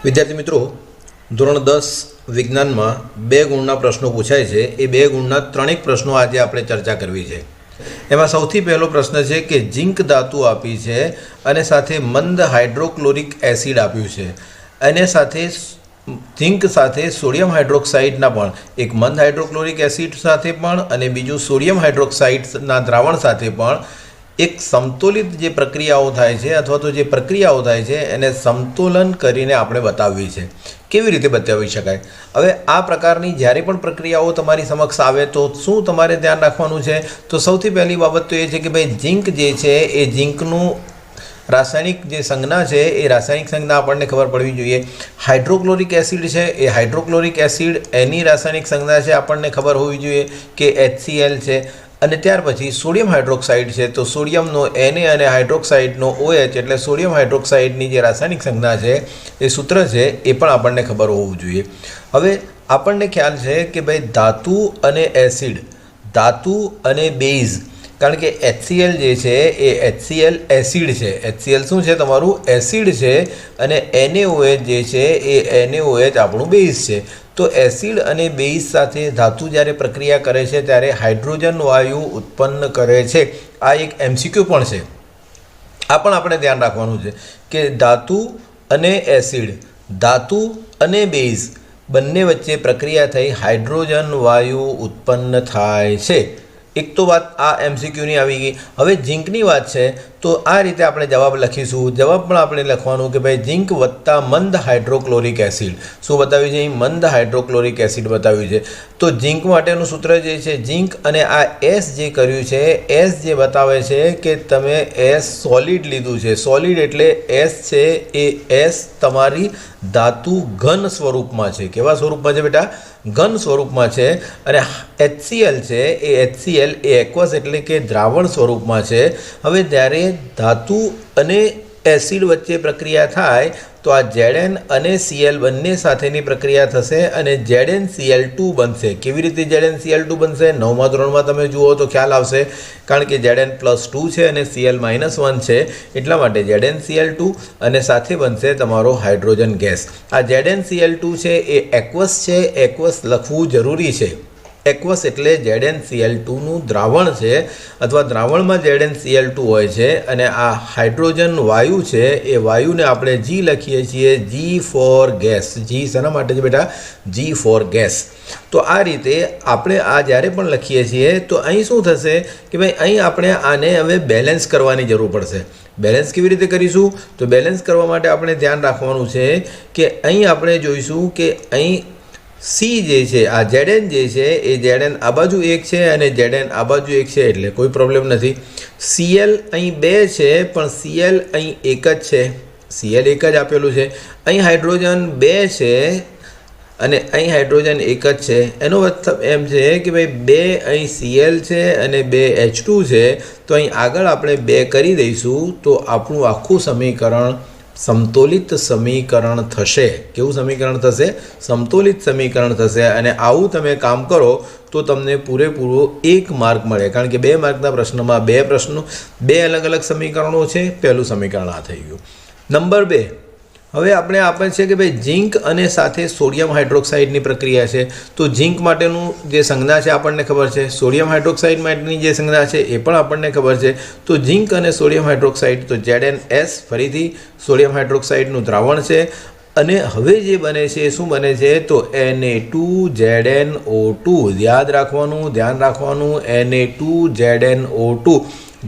विद्यार्थी मित्रों, ધોરણ 10 વિજ્ઞાનમાં 2 ગુણના પ્રશ્નો પૂછાય છે। એ 2 ગુણના ત્રણેક પ્રશ્નો આજે આપણે ચર્ચા કરવી છે। એમાં સૌથી પહેલો પ્રશ્ન છે કે ઝિંક ધાતુ આપી છે અને સાથે મંદ હાઇડ્રોક્લોરિક એસિડ આપ્યું છે અને સાથે ઝિંક સાથે સોડિયમ હાઇડ્રોક્સાઇડના પણ એક મંદ હાઇડ્રોક્લોરિક એસિડ સાથે પણ અને બીજું સોડિયમ હાઇડ્રોક્સાઇડના દ્રાવણ સાથે પણ एक समतोलित जे प्रक्रियाओं थाय छे अथवा तो जे प्रक्रियाओं थाय छे एने समतोलन करीने आपणे बताववी छे। केवी रीते बतावी शकाय? हवे आ प्रकारनी ज्यारे पण प्रक्रियाओं तमारी समक्ष आवे तो शुं तमारे ध्यान राखवानुं छे? तो सौथी पहली बाबत तो ए छे के भाई झिंक जे छे ए झिंकनुं रासायनिक जे संज्ञा है ए रासायनिक संज्ञा आपने खबर पड़वी जोईए। हाइड्रोक्लोरिक एसिड है ए हाइड्रोक्लोरिक एसिड एनी रासायनिक संज्ञा है आपने खबर होवी जोईए कि HCl है। અને ત્યાર પછી સોડિયમ હાઇડ્રોક્સાઇડ છે તો સોડિયમનો Na અને હાઇડ્રોક્સાઇડનો OH એટલે સોડિયમ હાઇડ્રોક્સાઇડની જે રાસાયણિક સંજ્ઞા છે એ સૂત્ર છે એ પણ આપણને ખબર હોવું જોઈએ। હવે આપણને ખ્યાલ છે કે ભાઈ ધાતુ અને એસિડ, ધાતુ અને બેઝ, કારણ કે HCl જે છે એ HCl એસિડ છે। HCl શું છે? તમારું એસિડ છે અને NaOH જે છે એ NaOH આપણું બેઝ છે। तो एसिड अने बेस साथे धातु ज्यारे प्रक्रिया करे छे त्यारे हाइड्रोजन वायु उत्पन्न करे छे। आ एक MCQ पण छे। आ पण आपणे ध्यान राखवानुं छे के धातु अने एसिड, धातु अने बेस बंने वच्चे प्रक्रिया थई हाइड्रोजन वायु उत्पन्न थाय छे। एक तो बात आ MCQ ની આવી ગઈ। હવે ઝિંકની વાત છે તો આ રીતે આપણે જવાબ લખીશું। જવાબ પણ આપણે લખવાનું કે ભાઈ ઝિંક વત્તા મંદ હાઇડ્રોક્લોરિક એસિડ શું બતાવ્યું છે? મંદ હાઇડ્રોક્લોરિક એસિડ બતાવ્યું છે। તો ઝિંક માટેનું સૂત્ર જે છે ઝિંક અને આ S જે કર્યું છે S જે બતાવે છે કે તમે S સોલિડ લીધું છે। સોલિડ એટલે S છે એ S તમારી धातु घन स्वरूप में है। केवा स्वरूप में है बेटा? घन स्वरूप में है। अने HCl है ए HCl ए एक्वस एटले के द्रावण स्वरूप में है। हवे त्यारे धातु अने एसिड वच्चे प्रक्रिया थाय तो आ Zn अने Cl बंने साथेनी प्रक्रिया थशे अने ZnCl2 बनशे। केवी रीते ZnCl2 बनशे? 9मा धोरणमां तमे जुओ तो ख्याल आवशे, कारण के Zn+2 छे अने Cl-1 छे एटला माटे ZnCl2 अने साथे बनशे तमारो हाइड्रोजन गैस। आ ZnCl2 छे ए एक्वस छे, एक्वस लखवुं जरूरी छे। एक्वस एटले ZnCl2 નું દ્રાવણ છે અથવા દ્રાવણમાં ZnCl2 હોય છે અને આ હાઇડ્રોજન વાયુ છે એ વાયુને આપણે G લખીએ છીએ, G ફોર ગેસ। G શેના માટે છે બેટા? G four gas. તો આ રીતે આપણે આ જ્યારે પણ લખીએ છીએ તો અહીં શું થશે કે ભાઈ અહીં આપણે આને હવે બેલેન્સ કરવાની જરૂર પડશે। બેલેન્સ કેવી રીતે કરીશું? તો બેલેન્સ કરવા માટે આપણે ધ્યાન રાખવાનું છે કે અહીં આપણે જોઈશું કે અહીં C जे छे आ Zn जे छे ए Zn आ बाजू एक छे अने Zn आ बाजू एक छे एटले कोई प्रॉब्लम नहीं। Cl अहीं 2 छे पण Cl अहीं एक ज छे। Cl एक ज आपेलुं छे। अहीं हाइड्रोजन 2 छे अने अहीं हाइड्रोजन एक ज छे। एनो मतलब एम छे कि भाई 2 अहीं Cl छे अने 2 H2 छे तो अहीं आगळ आपणे 2 करी दईशुं तो आपणुं आखुं समीकरण समतोलित समीकरण थशे। केवुं समीकरण थशे? समतोलित समीकरण थशे। अने आवुं तमे काम करो तो तमने पूरेपूरो 1 मार्क मळे, कारण के 2 मार्कना प्रश्नमां 2 अलग अलग समीकरणों छे। पहेलुं समीकरण आ थई गयुं। नंबर 2 हवे आपणे आपे छे कि भाई झिंक अने साथे सोडियम हाइड्रोक्साइडनी प्रक्रिया छे तो झिंक माटेनुं जे संज्ञा छे आपणने खबर छे, सोडियम हाइड्रोक्साइड माटेनी जे संज्ञा छे ए पण आपणने खबर छे। तो झिंक अने सोडियम हाइड्रोक्साइड तो ZnS फरीथी सोडियम हाइड्रोक्साइडनुं द्रावण छे अने हवे जे बने छे शुं बने छे तो Na2ZnO2। याद राखवानुं, ध्यान राखवानुं, Na2ZnO2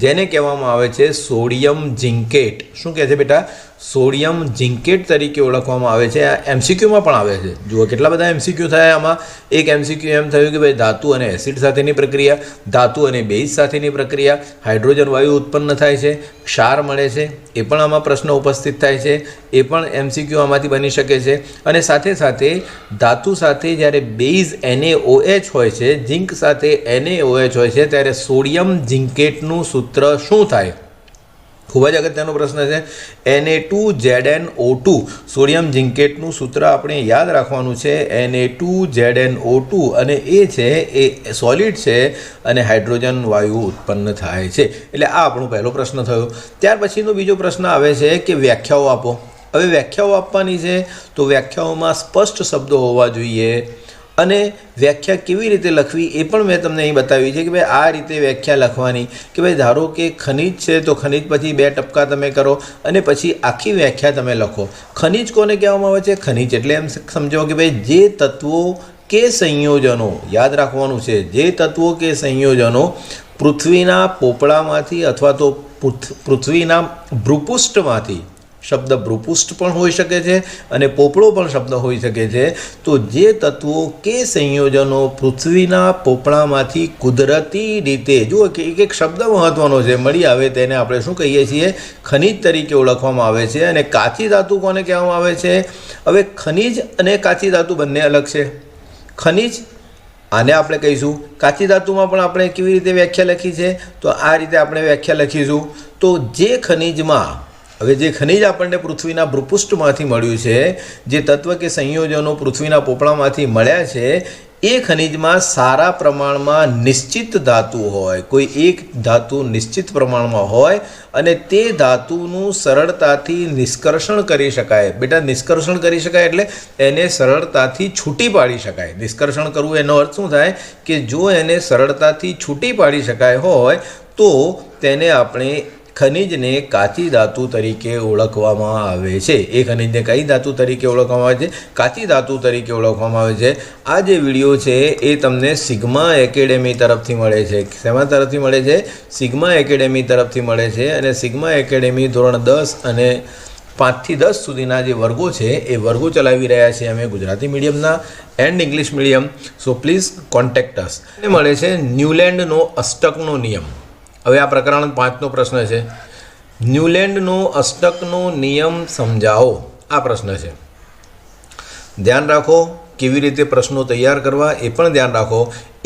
जेने कहेवामां आवे छे सोडियम झिंकेट। शुं कहे छे बेटा? सोडियम झिंकेट तरीके ओळखवामां आवे छे। आ MCQ में पण आवे छे। जुओ केटला बधा MCQ थया आमां। एक MCQ एम थयुं कि भाई धातु अने एसिड साथेनी प्रक्रिया, धातु अने बेस साथेनी प्रक्रिया, हाइड्रोजन वायु उत्पन्न थाय छे, क्षार मळे छे, ए पण आमां प्रश्न उपस्थित थाय छे। ए पण MCQ आमांथी बनी शके छे। अने साथे साथे धातु साथे ज्यारे बेज NaOH होय छे, झिंक साथे NaOH होय छे त्यारे सोडियम झिंकेटनुं सूत्र शुं थाय? खूब ज अगत्यनो प्रश्न है। Na2ZnO2 सोडियम झिंकेटनुं सूत्र आपणे याद राखवानुं छे। Na2ZnO2 अने ए छे ए सॉलिड छे अने हाइड्रोजन वायु उत्पन्न थाय छे। एटले आ आपणो पहेलो प्रश्न थयो। त्यार पछीनो बीजो प्रश्न आवे छे कि व्याख्याओ आपो। હવે વ્યાખ્યાઓ આપવાની છે તો વ્યાખ્યાઓમાં સ્પષ્ટ શબ્દો હોવા જોઈએ અને વ્યાખ્યા કેવી રીતે લખવી એ પણ મેં તમને અહીં બતાવી છે કે ભાઈ આ રીતે વ્યાખ્યા લખવાની કે ભાઈ ધારો કે ખનિજ છે તો ખનિજ પછી 2 ટપકા તમે કરો અને પછી આખી વ્યાખ્યા તમે લખો. ખનિજ કોને કહેવામાં આવે છે? ખનિજ એટલે એમ સમજો કે ભાઈ જે તત્વો કે સંયોજનો, યાદ રાખવાનું છે, જે તત્વો કે સંયોજનો પૃથ્વીના પોપડામાંથી અથવા તો પૃથ્વીના ભ્રૂપૃષ્ઠમાંથી, શબ્દ ભ્રૂપૃષ્ઠ પણ હોઈ શકે છે અને પોપડો પણ શબ્દ હોઈ શકે છે, તો જે તત્વો કે સંયોજનો પૃથ્વીના પોપડામાંથી કુદરતી રીતે, જુઓ કે એક શબ્દ મહત્વનો છે, મળી આવે તેને આપણે શું કહીએ છીએ? ખનિજ તરીકે ઓળખવામાં આવે છે. અને કાચી ધાતુ કોને કહેવામાં આવે છે? હવે ખનિજ અને કાચી ધાતુ બંને અલગ છે. ખનિજ આને આપણે કહીશું, કાચી ધાતુમાં પણ આપણે કેવી રીતે વ્યાખ્યા લખી છે? તો આ રીતે આપણે વ્યાખ્યા લખીશું. તો જે ખનિજમાં, હવે જે ખનિજ આપણને પૃથ્વીના ભ્રૂપૃષ્ઠમાંથી મળ્યું છે, જે તત્વ કે સંયોજનો પૃથ્વીના પોપડામાંથી મળ્યા છે, એ ખનિજમાં સારા પ્રમાણમાં નિશ્ચિત ધાતુ હોય, કોઈ એક ધાતુ નિશ્ચિત પ્રમાણમાં હોય અને તે ધાતુનું સરળતાથી નિષ્કર્ષણ કરી શકાય. બેટા નિષ્કર્ષણ કરી શકાય એટલે એને સરળતાથી છૂટી પાડી શકાય. નિષ્કર્ષણ કરવું એનો અર્થ શું થાય કે જો એને સરળતાથી છૂટી પાડી શકાય હોય તો તેને આપણે ખનિજને કાચી ધાતુ તરીકે ઓળખવામાં આવે છે. એ ખનિજને કઈ ધાતુ તરીકે ઓળખવામાં આવે છે? કાચી ધાતુ તરીકે ઓળખવામાં આવે છે. આ જે વિડીયો છે એ તમને સિગ્મા એકેડેમી તરફથી મળે છે. શેમાં તરફથી મળે છે? સિગ્મા એકેડેમી તરફથી મળે છે. અને સિગ્મા એકેડેમી ધોરણ 10 અને 5 થી 10 સુધીના જે વર્ગો છે એ વર્ગો ચલાવી રહ્યા છે અમે ગુજરાતી મીડિયમના and English medium. So please contact us. એને મળે છે ન્યૂલેન્ડનો અષ્ટકનો નિયમ. હવે આ પ્રકરણ 5નો પ્રશ્ન છે. ન્યૂલેન્ડનો અષ્ટકનો નિયમ સમજાવો, આ પ્રશ્ન છે. ધ્યાન રાખો કેવી રીતે પ્રશ્નો તૈયાર કરવા એ પણ ધ્યાન રાખો.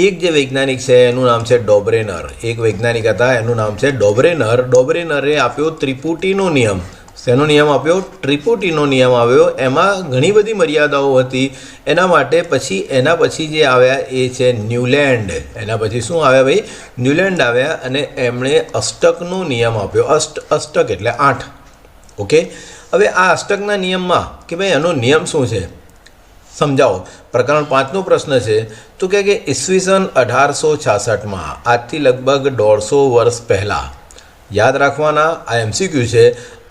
એક જે વૈજ્ઞાનિક છે એનું નામ છે ડોબરેનર. એક વૈજ્ઞાનિક હતા એનું નામ છે ડોબરેનર. ડોબરેનરે આપ્યો ત્રિપુટીનો નિયમ. શેનો નિયમ આપ્યો? ત્રિપુટીનો નિયમ આવ્યો. એમાં ઘણી બધી મર્યાદાઓ હતી. એના માટે પછી એના પછી જે આવ્યા એ છે ન્યૂલેન્ડ. એના પછી શું આવ્યા ભાઈ? ન્યૂલેન્ડ આવ્યા અને એમણે અષ્ટકનો નિયમ આપ્યો. અષ્ટક એટલે 8. ઓકે, હવે આ અષ્ટકના નિયમમાં કે ભાઈ એનો નિયમ શું છે સમજાવો. પ્રકરણ 5નો પ્રશ્ન છે. તો કે ઈસવીસન 1866માં, આજથી લગભગ 150 વર્ષ પહેલાં, યાદ રાખવાના, આ MCQ છે.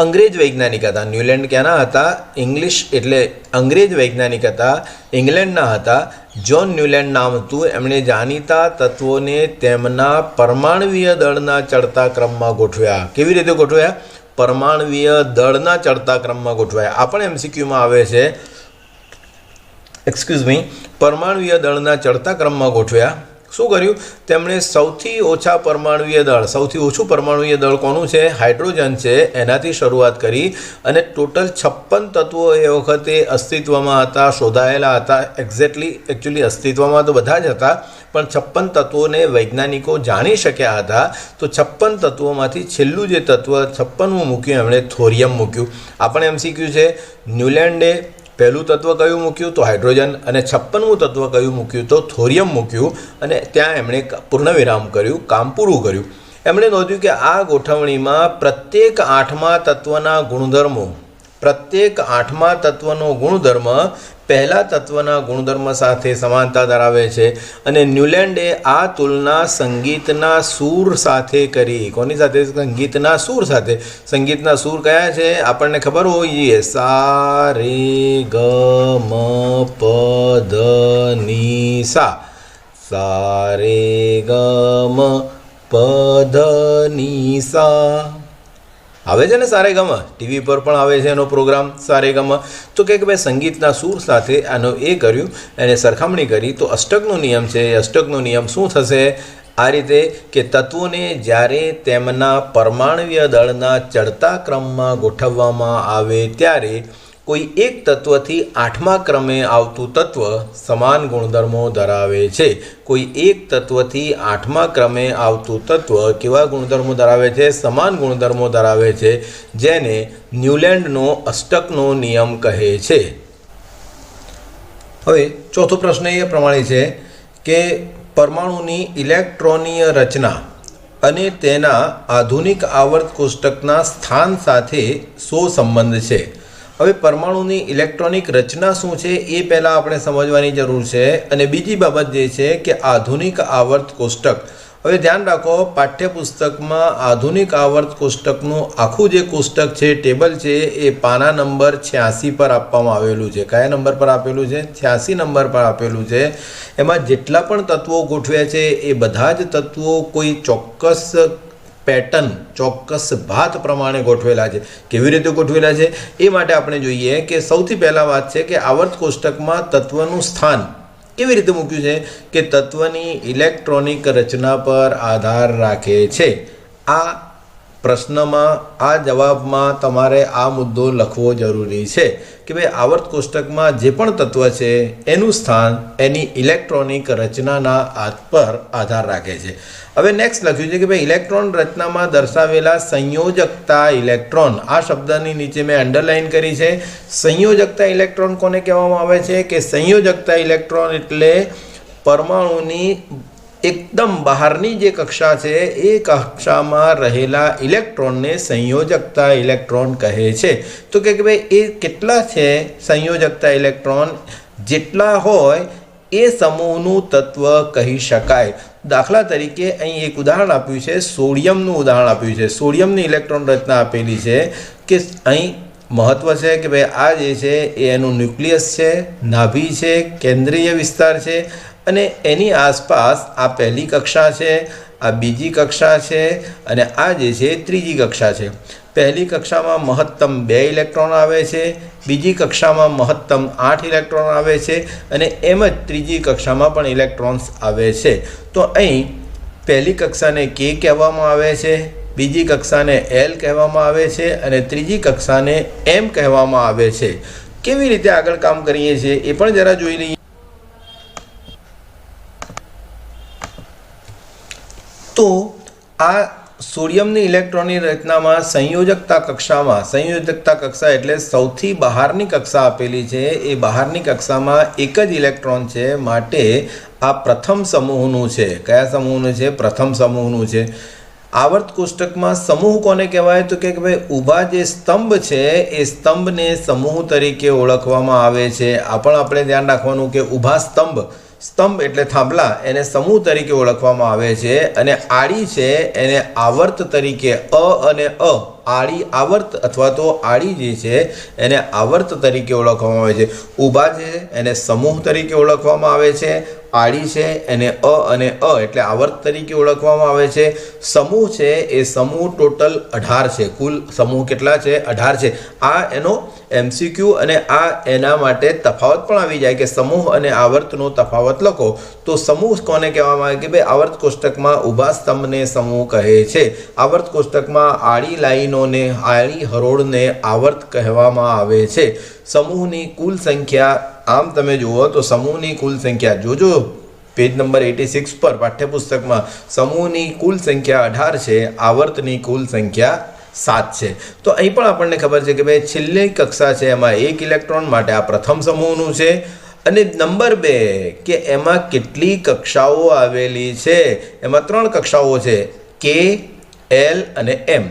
અંગ્રેજ વૈજ્ઞાનિક હતા. ન્યૂલેન્ડ ક્યાંના હતા? ઇંગ્લિશ એટલે અંગ્રેજ વૈજ્ઞાનિક હતા, ઇંગ્લેન્ડના હતા. જ્હોન ન્યૂલેન્ડ નામ હતું. એમણે જાણીતા તત્વોને તેમના પરમાણવીય દળના ચડતા ક્રમમાં ગોઠવ્યા. કેવી રીતે ગોઠવ્યા? પરમાણવીય દળના ચડતા ક્રમમાં ગોઠવ્યા. આ પણ MCQમાં આવે છે. પરમાણવીય દળના ચડતા ક્રમમાં ગોઠવ્યા. શું કર્યું? તેમણે સૌથી ઓછા પરમાણવીય દળ, સૌથી ઓછું પરમાણવીય દળ કોનું છે? હાઇડ્રોજન છે. એનાથી શરૂઆત કરી અને ટોટલ 56 તત્વો એ વખતે અસ્તિત્વમાં હતા, શોધાયેલા હતા. એકચ્યુઅલી અસ્તિત્વમાં તો બધા જ હતા, પણ 56 તત્વોને વૈજ્ઞાનિકો જાણી શક્યા હતા. તો 56 તત્વોમાંથી છેલ્લું જે તત્વ 56મું મૂક્યું એમણે થોરિયમ મૂક્યું. આ પણ MCQ છે. ન્યૂલેન્ડે પહેલું તત્વ કયું મૂક્યું? તો હાઇડ્રોજન. અને 56મું તત્વ કયું મૂક્યું? તો થોરિયમ મૂક્યું. અને ત્યાં એમણે પૂર્ણવિરામ કર્યું, કામ પૂરું કર્યું. એમણે નોંધ્યું કે આ ગોઠવણીમાં પ્રત્યેક 8મા તત્વના ગુણધર્મો, પ્રત્યેક 8મા તત્વનો ગુણધર્મ પહેલા તત્વના ગુણધર્મ સાથે સમાનતા ધરાવે છે. અને ન્યૂલેન્ડે આ તુલના સંગીતના સૂર સાથે કરી. કોની સાથે? સંગીતના સૂર સાથે. સંગીતના સૂર કયા છે આપણને ખબર હોવી જોઈએ? સા રે ગ મ પ ધ ની સા. સા રે ગ મ પ ધ ની સા આવે છે ને સારેગમ? ટીવી પર પણ આવે છે એનો પ્રોગ્રામ સારેગમ. તો કે ભાઈ સંગીતના સૂર સાથે આનો એ કર્યું, એને સરખામણી કરી. તો અષ્ટકનો નિયમ છે. અષ્ટકનો નિયમ શું થશે? આ રીતે કે તત્વોને જ્યારે તેમના પરમાણવીય દળના ચડતા ક્રમમાં ગોઠવવામાં આવે ત્યારે કોઈ એક તત્વથી 8મા ક્રમે આવતું તત્વ સમાન ગુણધર્મો ધરાવે છે. કોઈ એક તત્વથી 8મા ક્રમે આવતું તત્વ કેવા ગુણધર્મો ધરાવે છે? સમાન ગુણધર્મો ધરાવે છે, જેને ન્યૂલેન્ડનો અષ્ટકનો નિયમ કહે છે. હવે ચોથો પ્રશ્ન એ પ્રમાણે છે કે પરમાણુની ઇલેક્ટ્રોનીય રચના અને તેના આધુનિક આવર્ત કોષ્ટકના સ્થાન સાથે શો સંબંધ છે? હવે પરમાણુની ઇલેક્ટ્રોનિક રચના શું છે એ પહેલાં આપણે સમજવાની જરૂર છે. અને બીજી બાબત જે છે કે આધુનિક આવર્ત કોષ્ટક. હવે ધ્યાન રાખો, પાઠ્યપુસ્તકમાં આધુનિક આવર્ત કોષ્ટકનું આખું જે કોષ્ટક છે, ટેબલ છે, એ પાના નંબર 86 પર આપવામાં આવેલું છે. કયા નંબર પર આપેલું છે? 86 નંબર પર આપેલું છે. એમાં જેટલા પણ તત્વો ગોઠવ્યા છે એ બધા જ તત્વો કોઈ ચોક્કસ પેટર્ન, ચોક્કસ ભાત પ્રમાણે ગોઠવેલા છે. કેવી રીતે ગોઠવેલા છે એ માટે આપણે જોઈએ કે સૌથી પહેલાં વાત છે કે આવર્ત કોષ્ટકમાં તત્વનું સ્થાન કેવી રીતે મૂક્યું છે કે તત્વની ઇલેક્ટ્રોનિક રચના પર આધાર રાખે છે. આ પ્રશ્નમાં, આ જવાબમાં તમારે આ મુદ્દો લખવો જરૂરી છે કે ભાઈ આવર્ત કોષ્ટકમાં જે પણ તત્વ છે એનું સ્થાન એની ઇલેક્ટ્રોનિક રચનાના પર આધાર રાખે છે. હવે નેક્સ્ટ લખ્યું છે કે ભાઈ ઇલેક્ટ્રોન રચનામાં દર્શાવેલા સંયોજકતા ઇલેક્ટ્રોન. આ શબ્દની નીચે મેં અંડરલાઇન કરી છે. સંયોજકતા ઇલેક્ટ્રોન કોને કહેવામાં આવે છે કે સંયોજકતા ઇલેક્ટ્રોન એટલે પરમાણુની એકદમ બહારની જે કક્ષા છે એ કક્ષામાં રહેલા ઇલેક્ટ્રોનને સંયોજકતા ઇલેક્ટ્રોન કહે છે. તો કે ભાઈ એ કેટલા છે સંયોજકતા ઇલેક્ટ્રોન? જેટલા હોય એ સમૂહનું તત્વ કહી શકાય. દાખલા તરીકે અહીં એક ઉદાહરણ આપ્યું છે, સોડિયમનું ઉદાહરણ આપ્યું છે. સોડિયમની ઇલેક્ટ્રોન રચના આપેલી છે કે અહીં મહત્વ છે કે ભાઈ આ જે છે એ એનું ન્યુક્લિયસ છે, નાભી છે, કેન્દ્રીય વિસ્તાર છે અને એની આસપાસ આ પહેલી કક્ષા છે, આ બીજી કક્ષા છે અને આ જે છે ત્રીજી કક્ષા છે. પહેલી કક્ષામાં મહત્તમ 2 ઇલેક્ટ્રોન આવે છે, બીજી કક્ષામાં મહત્તમ 8 ઇલેક્ટ્રોન આવે છે અને એમ જ ત્રીજી કક્ષામાં પણ ઇલેક્ટ્રોન્સ આવે છે. તો અહીં પહેલી કક્ષાને K કહેવામાં આવે છે, બીજી કક્ષાને L કહેવામાં આવે છે અને ત્રીજી કક્ષાને M કહેવામાં આવે છે. કેવી રીતે આગળ કામ કરીએ છીએ એ પણ જરા જોઈ લઈએ. તો આ સોડિયમની ઇલેક્ટ્રોનની રચનામાં સંયોજકતા કક્ષા એટલે સૌથી બહારની કક્ષા આપેલી છે. એ બહારની કક્ષામાં એક જ ઇલેક્ટ્રોન છે, માટે આ પ્રથમ સમૂહનું છે. કયા સમૂહનું છે? પ્રથમ સમૂહનું છે. આવર્ત કોષ્ટકમાં સમૂહ કોને કહેવાય? તો કે ભાઈ ઊભા જે સ્તંભ છે એ સ્તંભને સમૂહ તરીકે ઓળખવામાં આવે છે. આ પણ આપણે ધ્યાન રાખવાનું કે ઊભા સ્તંભ એટલે થાંભલા, એને સમૂહ તરીકે ઓળખવામાં આવે છે. અને આડી છે એને આવર્ત તરીકે આડી આવર્ત અથવા તો આડી જે છે એને આવર્ત તરીકે ઓળખવામાં આવે છે. ઊભા છે એને સમૂહ તરીકે ઓળખવામાં આવે છે. આડી છે એને એટલે આવર્ત તરીકે ઓળખવામાં આવે છે. સમૂહ છે એ સમૂહ ટોટલ 18 છે. કુલ સમૂહ કેટલા છે? 18 છે. આ એનો MCQ અને આ એના માટે તફાવત પણ આવી જાય કે સમૂહ અને આવર્તનો તફાવત લખો તો સમૂહ કોને કહેવામાં આવે કે ભાઈ આવર્ત કોષ્ટકમાં ઊભા સ્તંભને સમૂહ કહે છે. આવર્ત કોષ્ટકમાં આડી લાઈનોને, આડી હરોળને આવર્ત કહેવામાં આવે છે. સમૂહની કુલ સંખ્યા આમ તમે જુઓ તો સમૂહની કુલ સંખ્યા જોજો પેજ નંબર 86 પર પાઠ્યપુસ્તકમાં સમૂહની કુલ સંખ્યા 18 છે, આવર્તની કુલ સંખ્યા 7 છે. તો અહીં પણ આપણને ખબર છે કે ભાઈ છેલ્લી કક્ષા છે એમાં 1 ઇલેક્ટ્રોન, માટે આ પ્રથમ સમૂહનું છે. અને નંબર 2 કે એમાં કેટલી કક્ષાઓ આવેલી છે? એમાં 3 કક્ષાઓ છે, K, L અને M.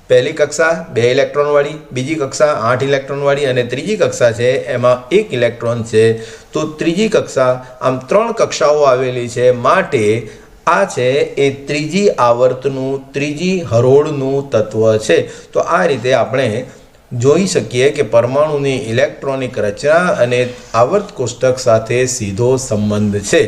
પહેલી કક્ષા 2 ઇલેક્ટ્રોન વાળી, બીજી કક્ષા 8 ઇલેક્ટ્રોન વાળી અને ત્રીજી કક્ષા છે એમાં 1 ઇલેક્ટ્રોન છે. તો ત્રીજી કક્ષા, આમ 3 કક્ષાઓ આવેલી છે, માટે આ છે એ ત્રીજી આવર્તનું, ત્રીજી હરોળનું તત્વ છે. તો આ રીતે આપણે જોઈ શકીએ કે પરમાણુની ઇલેક્ટ્રોનિક રચના અને આવર્ત કોષ્ટક સાથે સીધો સંબંધ છે.